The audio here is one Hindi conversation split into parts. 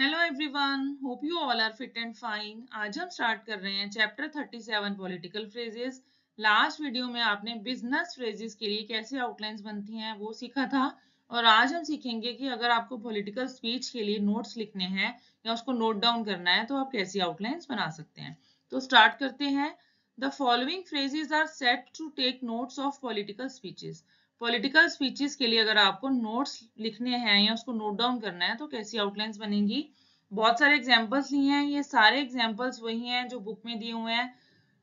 Hello everyone, hope you all are fit and fine. आज हम स्टार्ट कर रहे हैं chapter 37 political phrases. Last video में आपने बिजनेस फ्रेजेस के लिए कैसे आउटलाइंस बनती हैं वो सीखा था, और आज हम सीखेंगे कि अगर आपको पॉलिटिकल स्पीच के लिए नोट्स लिखने हैं या उसको नोट डाउन करना है तो आप कैसी आउटलाइंस बना सकते हैं। तो स्टार्ट करते हैं। The following phrases are set to take notes of political speeches. Political speeches के लिए अगर आपको नोट्स लिखने हैं या उसको नोट डाउन करना है तो कैसी आउटलाइंस बनेंगी। बहुत सारे एग्जाम्पल्स लिए हैं, ये सारे एग्जाम्पल्स वही हैं जो बुक में दिए हुए हैं।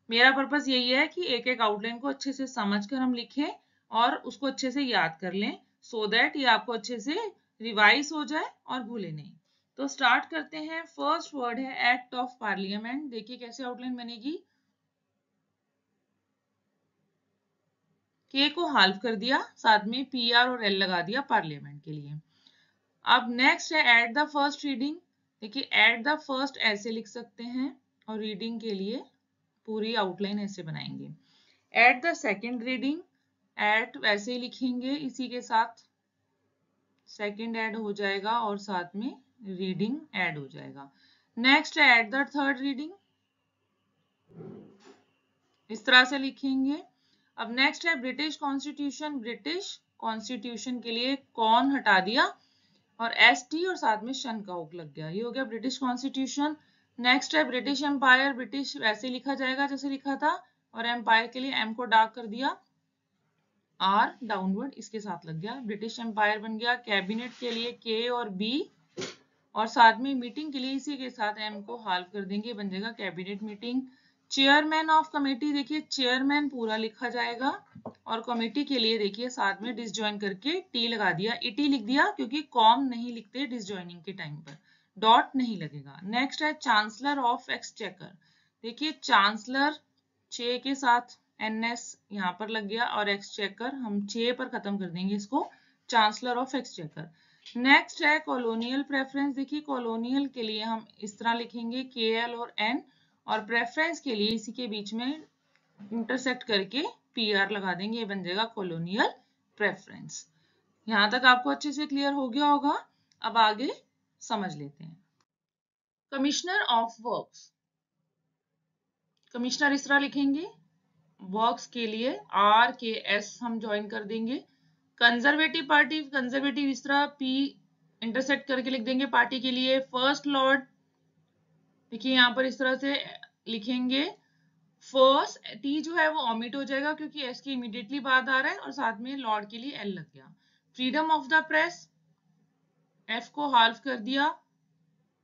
मेरा पर्पस यही है कि एक एक आउटलाइन को अच्छे से समझकर हम लिखें और उसको अच्छे से याद कर लें, सो दैट ये आपको अच्छे से रिवाइज हो जाए और भूले नहीं। तो स्टार्ट करते हैं। फर्स्ट वर्ड है एक्ट ऑफ पार्लियामेंट। देखिए कैसे आउटलाइन बनेगी। के को हाल्फ कर दिया, साथ में पी आर और एल लगा दिया पार्लियामेंट के लिए। अब नेक्स्ट है एट द फर्स्ट रीडिंग। देखिए एट द फर्स्ट ऐसे लिख सकते हैं और रीडिंग के लिए पूरी आउटलाइन ऐसे बनाएंगे। At the second reading, at वैसे ही लिखेंगे, इसी के साथ सेकेंड ऐड हो जाएगा और साथ में रीडिंग ऐड हो जाएगा। नेक्स्ट है एट द थर्ड रीडिंग, इस तरह से लिखेंगे। अब नेक्स्ट है ब्रिटिश कॉन्स्टिट्यूशन। ब्रिटिश कॉन्स्टिट्यूशन के लिए कौन हटा दिया और एस टी और साथ में शन का ओक लग गया, ये हो गया ब्रिटिश कॉन्स्टिट्यूशन। नेक्स्ट है ब्रिटिश एम्पायर। ब्रिटिश वैसे लिखा जाएगा जैसे लिखा था, और एम्पायर के लिए एम को डार्क कर दिया, आर डाउनवर्ड इसके साथ लग गया, ब्रिटिश एम्पायर बन गया। कैबिनेट के लिए के और बी, और साथ में मीटिंग के लिए इसी के साथ एम को हाल्फ कर देंगे, बन जाएगा cabinet meeting. Chairman of committee, देखिए चेयरमैन पूरा लिखा जाएगा और कमेटी के लिए देखिए साथ में डिसजॉइन करके टी लगा दिया, इटी लिख दिया क्योंकि कॉम नहीं लिखते डिसजॉइनिंग के टाइम पर, डॉट नहीं लगेगा। नेक्स्ट है चांसलर ऑफ एक्सचेकर। देखिए चांसलर चे के साथ एनएस यहाँ पर लग गया और एक्सचेकर हम चे पर खत्म कर देंगे इसको, चांसलर ऑफ एक्सचेकर। नेक्स्ट है कॉलोनियल प्रेफरेंस। देखिए कॉलोनियल के लिए हम इस तरह लिखेंगे के एल और एन, और प्रेफरेंस के लिए इसी के बीच में इंटरसेक्ट करके पी आर लगा देंगे, ये बन जाएगा कॉलोनियल प्रेफरेंस। यहाँ तक आपको अच्छे से क्लियर हो गया होगा। अब आगे समझ लेते हैं। कमिश्नर ऑफ वर्क्स, कमिश्नर इस तरह लिखेंगे, वर्क्स के लिए आर के एस हम ज्वाइन कर देंगे। कंजर्वेटिव पार्टी, कंजर्वेटिव इस तरह पी इंटरसेक्ट करके लिख देंगे पार्टी के लिए। फर्स्ट लॉर्ड, देखिए यहाँ पर इस तरह से लिखेंगे, फर्स्ट टी जो है वो ओमिट हो जाएगा क्योंकि एस के इमीडिएटली बाद आ रहा है, और साथ में लॉर्ड के लिए एल लग गया। Freedom of the press, F को हाल्फ कर दिया,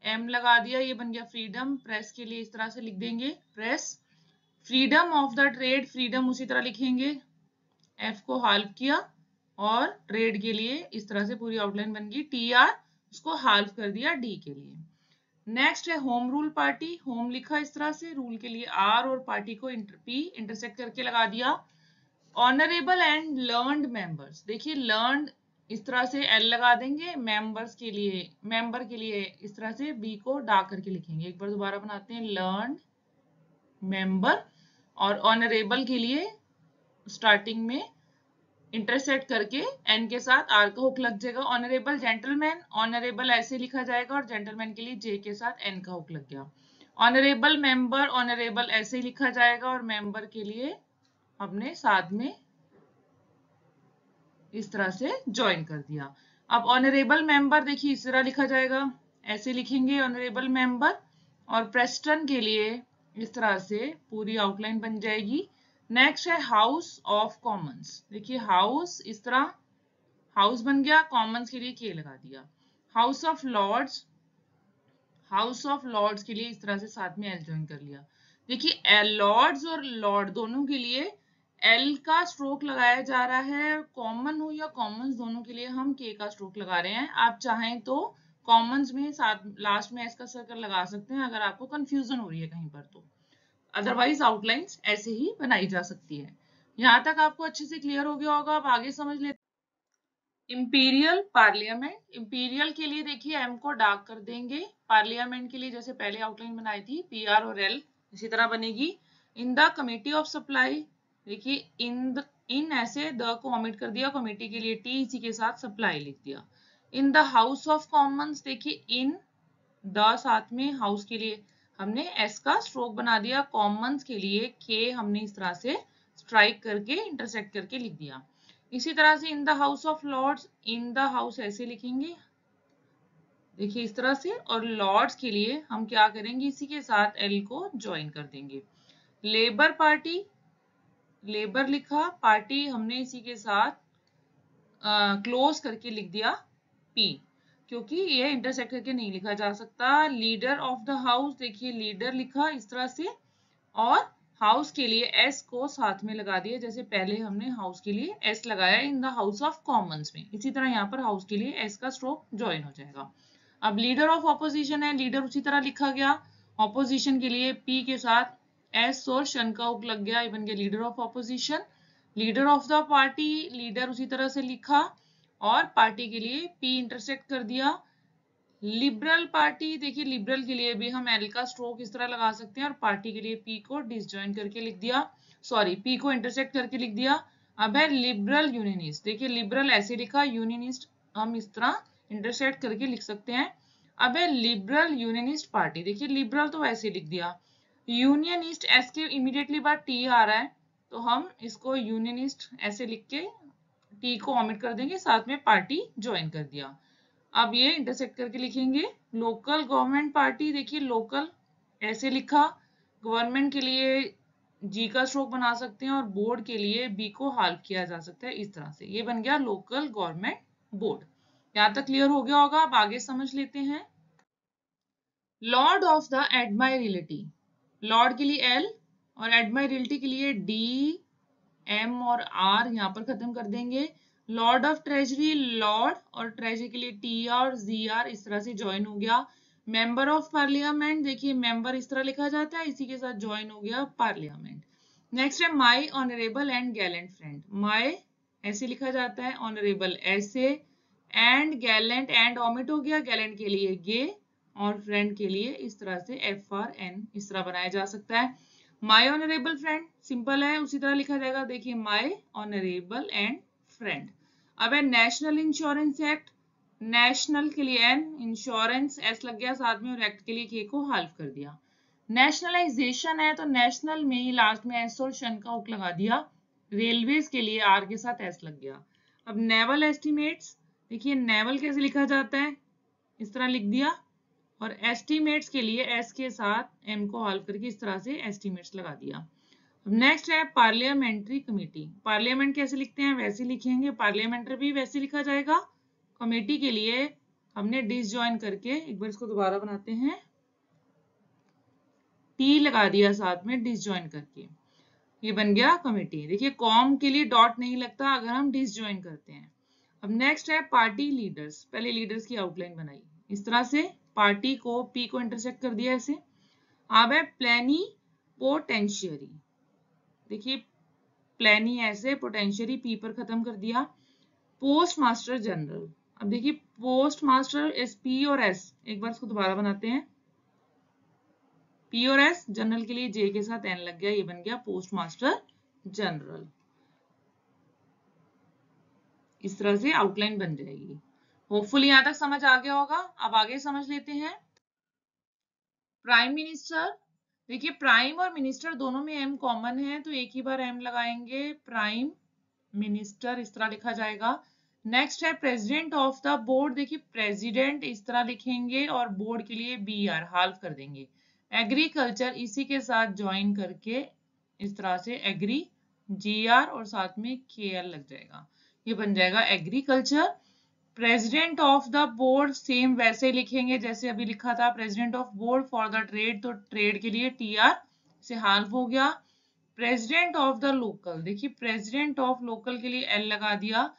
एम लगा दिया, ये बन गया फ्रीडम। प्रेस के लिए इस तरह से लिख देंगे press. Freedom of the trade, freedom उसी तरह लिखेंगे, एफ को हाल्फ किया और ट्रेड के लिए इस तरह से पूरी आउटलाइन बन गई, टी आर उसको हाल्फ कर दिया डी के लिए। नेक्स्ट है होम रूल पार्टी, होम लिखा इस तरह से, रूल के लिए आर और पार्टी को पी इंटरसेक्ट करके लगा दिया। ऑनरेबल एंड लर्नड मेंबर्स, देखिए लर्नड इस तरह से एल लगा देंगे, मेंबर्स के लिए मेंबर के लिए इस तरह से बी को डाक करके लिखेंगे। एक बार दोबारा बनाते हैं, लर्नड मेंबर, और ऑनरेबल के लिए स्टार्टिंग में इंटरसेक्ट करके एन के साथ आर का हुक लग जाएगा। ऑनरेबल जेंटलमैन, ऑनरेबल ऐसे लिखा जाएगा और जेंटलमैन के लिए जे के साथ एन का हुक लग गया। ऑनरेबल मेंबर, ऑनरेबल ऐसे ही लिखा जाएगा और मेंबर के लिए हमने साथ में इस तरह से ज्वाइन कर दिया। अब ऑनरेबल मेंबर देखिए इस तरह लिखा जाएगा, ऐसे लिखेंगे ऑनरेबल मेंबर, और प्रेस्टन के लिए इस तरह से पूरी आउटलाइन बन जाएगी। नेक्स्ट है हाउस ऑफ कॉमन्स, देखिए हाउस इस तरह हाउस बन गया, कॉमन्स के लिए के लगा दिया। House of Lords, House of Lords के लिए इस तरह से साथ में एल ज्वाइन कर लिया। देखिए लॉर्ड्स और लॉर्ड दोनों के लिए एल का स्ट्रोक लगाया जा रहा है, कॉमन हो या कॉमन्स दोनों के लिए हम के का स्ट्रोक लगा रहे हैं। आप चाहें तो कॉमन्स में साथ लास्ट में एस का सर्कल लगा सकते हैं अगर आपको कंफ्यूजन हो रही है कहीं पर, तो अदरवाइज आउटलाइंस ऐसे ही बनाई जा सकती है। यहाँ तक आपको अच्छे से क्लियर हो गया होगा। अब आगे समझ लेते हैं। इंपीरियल पार्लियामेंट, इंपीरियल के लिए देखिए एम को डार्क कर देंगे, पार्लियामेंट के लिए जैसे पहले आउटलाइन बनाई थी पी आर और एल इसी तरह बनेगी। In the committee of supply, देखिए इन ऐसे द को ओमिट कर दिया, कमेटी के लिए टी इसी के साथ सप्लाई लिख दिया। इन द हाउस ऑफ कॉमन्स, देखिए इन द साथ में हाउस के लिए हमने एस का स्ट्रोक बना दिया, कॉमन्स के लिए के हमने इस तरह से स्ट्राइक करके इंटरसेक्ट करके लिख दिया। इसी तरह से in the House of Lords, in the House ऐसे लिखेंगे, देखिए इस तरह से, और लॉर्ड्स के लिए हम क्या करेंगे, इसी के साथ एल को ज्वाइन कर देंगे। लेबर पार्टी, लेबर लिखा, पार्टी हमने इसी के साथ क्लोज करके लिख दिया पी, क्योंकि ये इंटरसेक्ट करके नहीं लिखा जा सकता। लीडर ऑफ द हाउस, देखिए लीडर लिखा इस तरह से, और हाउस के लिए एस को साथ में लगा दिया, जैसे पहले हमने हाउस के लिए एस लगाया इन द हाउस ऑफ कॉमन्स में, इसी तरह यहाँ पर हाउस के लिए एस का स्ट्रोक ज्वाइन हो जाएगा। अब लीडर ऑफ ऑपोजिशन है, लीडर उसी तरह लिखा गया, ऑपोजिशन के लिए पी के साथ एस और शन का उक लग गया, ये बन गया leader of opposition. Leader of the party, leader उसी तरह से लिखा, और पार्टी के लिए पी इंटरसेक्ट कर दिया। लिबरल पार्टी, देखिए लिबरल के लिए भी हम एल का स्ट्रोक इस तरह लगा सकते हैं, और पार्टी के लिए पी को डिसजॉइन करके लिख दिया, सॉरी पी को इंटरसेक्ट करके लिख दिया। अब है लिबरल यूनियनिस्ट, देखिए लिबरल ऐसे लिखा, यूनियनिस्ट हम इस तरह इंटरसेक्ट करके लिख सकते हैं। अब है लिबरल यूनियनिस्ट पार्टी, देखिए लिबरल तो ऐसे लिख दिया, यूनियनिस्ट एस के इमीडिएटली बाद टी आ रहा है, तो हम इसको यूनियनिस्ट ऐसे लिख के टी को ओमिट कर देंगे, साथ में पार्टी ज्वाइन कर दिया। अब ये इंटरसेक्ट करके लिखेंगे लोकल गवर्नमेंट पार्टी, देखिए लोकल ऐसे लिखा, गवर्नमेंट के लिए जी का स्ट्रोक बना सकते हैं, और बोर्ड के लिए बी को हाल्फ किया जा सकता है इस तरह से, ये बन गया लोकल गवर्नमेंट बोर्ड। यहाँ तक क्लियर हो गया होगा, अब आगे समझ लेते हैं। लॉर्ड ऑफ द एडमायरलिटी, लॉर्ड के लिए एल और एडमायरलिटी के लिए डी, एम और आर यहाँ पर खत्म कर देंगे। लॉर्ड ऑफ ट्रेजरी, लॉर्ड और ट्रेजरी के लिए टी और जी आर इस तरह से ज्वाइन हो गया। मेंबर ऑफ पार्लियामेंट, देखिए मेंबर इस तरह लिखा जाता है, इसी के साथ ज्वाइन हो गया पार्लियामेंट। नेक्स्ट है माई ऑनरेबल एंड गैलेंट फ्रेंड, माई ऐसे लिखा जाता है, ऑनरेबल ऐसे, एंड गैलेंट, एंड ओमिट हो गया, गैलेंट के लिए गे, और फ्रेंड के लिए इस तरह से एफ आर एन इस तरह बनाया जा सकता है। माई ऑनरेबल फ्रेंड सिंपल है, उसी तरह लिखा जाएगा, देखिए माई ऑनरेबल एंड फ्रेंड। अब है नेशनल इंश्योरेंस एक्ट, नेशनल के लिए एन, इंश्योरेंस एस लग गया साथ में, और एक्ट के लिए के को हाल्फ कर दिया। नेशनलाइजेशन है, तो नेशनल में ही लास्ट में एस और शन का उक लगा दिया, रेलवेज के लिए आर के साथ एस लग गया। अब नेवल एस्टिमेट्स, देखिए नेवल कैसे लिखा जाता है, इस तरह लिख दिया, और एस्टिमेट्स के लिए एस के साथ एम को हाल्फ करके इस तरह से एस्टिमेट्स लगा दिया। अब नेक्स्ट है पार्लियामेंट्री कमेटी, पार्लियामेंट कैसे लिखते हैं वैसे लिखेंगे, पार्लियामेंट्री भी वैसे लिखा जाएगा। कमेटी के लिए हमने डिसजॉइन करके, एक बार इसको दोबारा बनाते हैं, टी लगा दिया साथ में डिसजॉइन करके, ये बन गया कमेटी। देखिए कॉम के लिए डॉट नहीं लगता अगर हम डिसजॉइन करते हैं। अब नेक्स्ट है पार्टी लीडर्स, पहले लीडर्स की आउटलाइन बनाई इस तरह से, पार्टी को पी को इंटरसेक्ट कर दिया ऐसे। अब है प्लेनी पोटेंशियरी, देखिए प्लेनी ऐसे, पोटेंशियरी पी पर खत्म कर दिया। पोस्ट मास्टर जनरल, अब देखिए पोस्ट मास्टर एस, पी और एस, एक बार इसको दोबारा बनाते हैं, पी और एस, जनरल के लिए जे के साथ एन लग गया, ये बन गया पोस्ट मास्टर जनरल। इस तरह से आउटलाइन बन जाएगी। होपफुली यहां तक समझ आ गया होगा। अब आगे समझ लेते हैं प्राइम मिनिस्टर, देखिए प्राइम और मिनिस्टर दोनों में एम कॉमन है, तो एक ही बार एम लगाएंगे, प्राइम मिनिस्टर इस तरह लिखा जाएगा। नेक्स्ट है प्रेसिडेंट ऑफ द बोर्ड, देखिए प्रेसिडेंट इस तरह लिखेंगे, और बोर्ड के लिए बी आर हाल्फ कर देंगे। एग्रीकल्चर इसी के साथ ज्वाइन करके इस तरह से एग्री, जी आर और साथ में के एल लग जाएगा, ये बन जाएगा agriculture. President of the board same वैसे लिखेंगे जैसे अभी लिखा था, president of board for the trade, तो ट्रेड के लिए टी आर से हाल्फ हो गया। प्रेसिडेंट ऑफ द लोकल, देखिए प्रेसिडेंट ऑफ लोकल के लिए एल लगा दिया।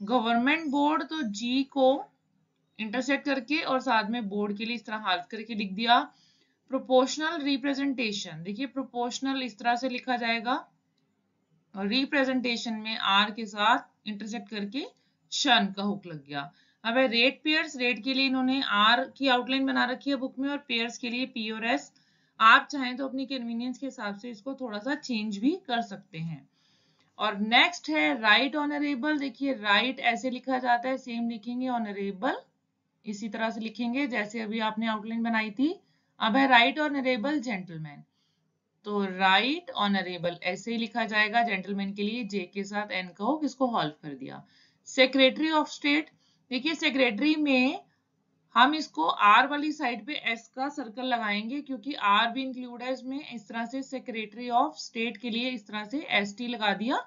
गवर्नमेंट बोर्ड, तो जी को इंटरसेक्ट करके और साथ में बोर्ड के लिए इस तरह हाल्फ करके लिख दिया। प्रोपोर्शनल रिप्रेजेंटेशन, देखिए प्रोपोर्शनल इस तरह से लिखा जाएगा, और रिप्रेजेंटेशन में आर के साथ इंटरसेक्ट करके शन का हुक लग गया। अब है रेट पेयर्स, रेट के लिए इन्होंने आर की आउटलाइन बना रखी है बुक में, और पेयर्स के लिए पी और एस। आप चाहें तो अपनी कन्वीनियंस के हिसाब से इसको थोड़ा सा चेंज भी कर सकते हैं। और नेक्स्ट है राइट ऑनरेबल, देखिए राइट ऐसे लिखा जाता है, सेम लिखेंगे ऑनरेबल इसी तरह से लिखेंगे जैसे अभी आपने आउटलाइन बनाई थी। अब है राइट ऑनरेबल जेंटलमैन, तो राइट ऑनरेबल ऐसे ही लिखा जाएगा जेंटलमैन के लिए, जे के साथ एन का हो, किसको हॉल्फ कर दिया। सेक्रेटरी ऑफ स्टेट, देखिए सेक्रेटरी में हम इसको आर वाली साइड पे एस का सर्कल लगाएंगे क्योंकि आर भी इंक्लूड है इसमें। इस तरह से सेक्रेटरी ऑफ स्टेट के लिए इस तरह से एस टी लगा दिया,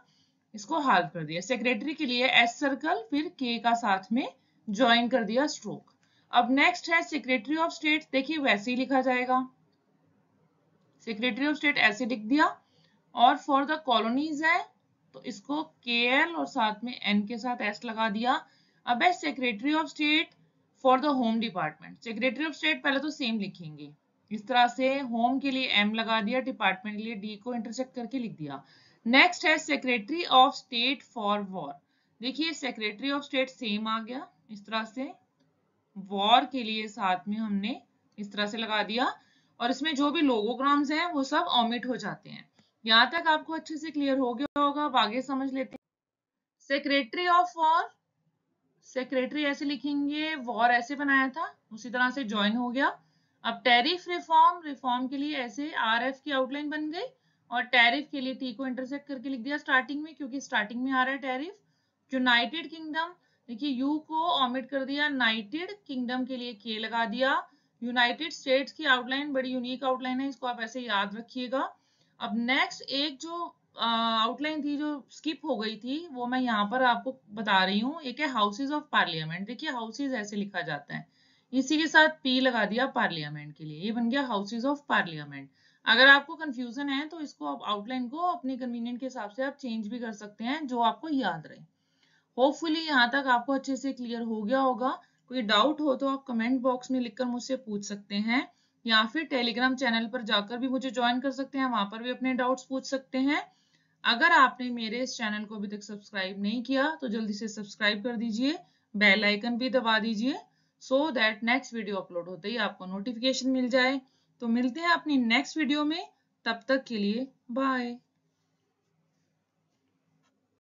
इसको हाफ कर दिया। सेक्रेटरी के लिए एस सर्कल फिर के का साथ में ज्वाइन कर दिया स्ट्रोक। अब नेक्स्ट है सेक्रेटरी ऑफ स्टेट, देखिए वैसे ही लिखा जाएगा, सेक्रेटरी ऑफ स्टेट ऐसे लिख दिया। और फॉर द कॉलोनीज है तो इसको के एल और साथ में एन के साथ एस लगा दिया। अब है secretary of state for the home department, secretary of state पहले तो सेम लिखेंगे इस तरह से, होम के लिए एम लगा दिया, डिपार्टमेंट के लिए डी को इंटरसेक्ट करके लिख दिया। नेक्स्ट है secretary of state for war, देखिए सेक्रेटरी ऑफ स्टेट सेम आ गया इस तरह से, वॉर के लिए साथ में हमने इस तरह से लगा दिया, और इसमें जो भी लोगोग्राम्स हैं वो सब ऑमिट हो जाते हैं। यहाँ तक आपको अच्छे से क्लियर हो गया होगा, अब आगे समझ लेते हैं। सेक्रेटरी ऑफ वॉर, सेक्रेटरी ऐसे लिखेंगे, वॉर ऐसे बनाया था उसी तरह से ज्वाइन हो गया। अब टैरिफ रिफॉर्म, रिफॉर्म के लिए ऐसे आर एफ की आउटलाइन बन गई, और टैरिफ के लिए टी को इंटरसेक्ट करके लिख दिया स्टार्टिंग में क्योंकि स्टार्टिंग में आ रहा है टैरिफ। यूनाइटेड किंगडम, देखिए यू को ऑमिट कर दिया, यूनाइटेड किंगडम के लिए के लगा दिया। यूनाइटेड स्टेट्स की आउटलाइन बड़ी यूनिक आउटलाइन है, इसको आप ऐसे याद रखिएगा। अब नेक्स्ट एक जो आउटलाइन थी जो स्किप हो गई थी वो मैं यहाँ पर आपको बता रही हूँ, एक है हाउसेज ऑफ पार्लियामेंट, देखिए हाउसेज ऐसे लिखा जाता है, इसी के साथ पी लगा दिया पार्लियामेंट के लिए, ये बन गया हाउसेज ऑफ पार्लियामेंट। अगर आपको कंफ्यूजन है तो इसको आप आउटलाइन को अपने कन्वीनियंट के हिसाब से आप चेंज भी कर सकते हैं, जो आपको याद रहे। होपफुली यहाँ तक आपको अच्छे से क्लियर हो गया होगा। कोई डाउट हो तो आप कमेंट बॉक्स में लिखकर मुझसे पूछ सकते हैं, या फिर टेलीग्राम चैनल पर जाकर भी मुझे ज्वाइन कर सकते हैं, वहां पर भी अपने डाउट्स पूछ सकते हैं। अगर आपने मेरे इस चैनल को अभी तक सब्सक्राइब नहीं किया तो जल्दी से सब्सक्राइब कर दीजिए, बेल आइकन भी दबा दीजिए, so that next video upload होते ही आपको नोटिफिकेशन मिल जाए। तो मिलते हैं अपनी नेक्स्ट वीडियो में, तब तक के लिए बाय।